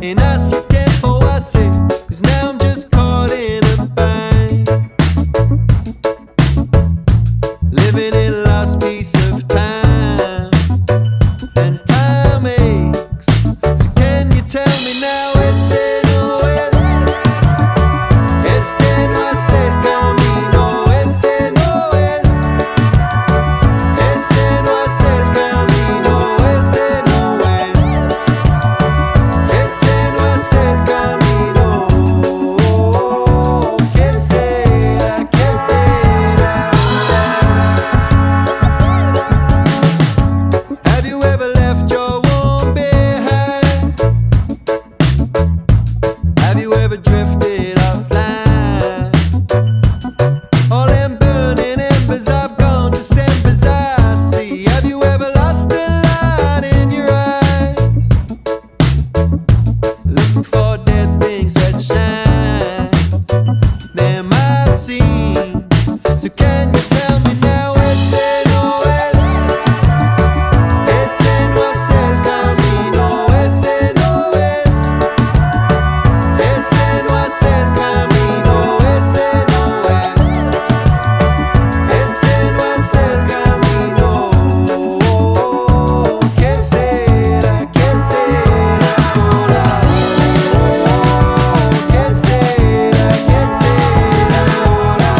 And hace tiempo hace, 'cause now I'm just caught in a bind, living in a lost piece of time, and time aches. So can you tell me now? Ese no es, ese no es el camino, ese no es, ese no es el camino, ese no es, ese no es el camino. ¿Qué será? ¿Qué será? Have you ever left your home behind? Have you ever drifted offline? All them burning embers I've gone Decembers I see. Have you ever lost a light in your eyes? Looking for dead things that shine, them I've seen. So can you tell me now? Ese no es, ese no es el camino, ese no es, ese no es el camino, ese no es, ese no es el camino. ¿Qué será? ¿Qué será ahora? ¿Qué será? ¿Qué será ahora?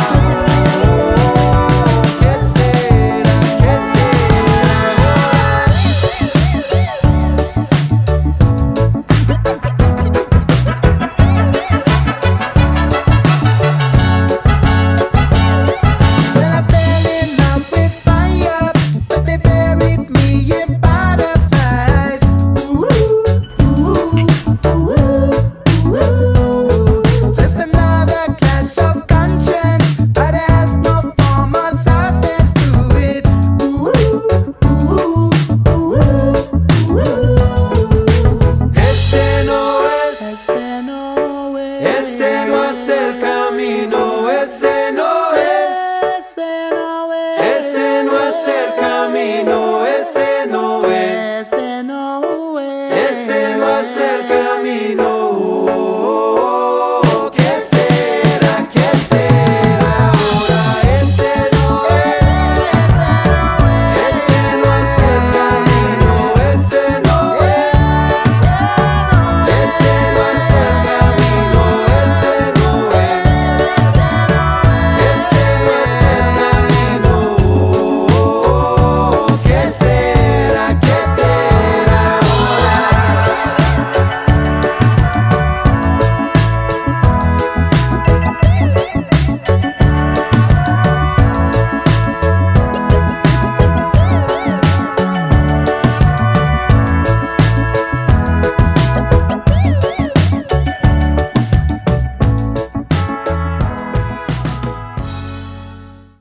¿Qué será? ¿Qué Well, I fell in love with fire, but they buried me in butterflies. Ooh, ooh, ooh, ooh. Just another clash of conscience, but it has no form or substance to it. Ooh, ooh, ooh, ooh. Ese no es, Ese no es, ese no es el camino, ese no es, ese no es, ese no es el camino, ese no es, ese no es, ese no es el camino.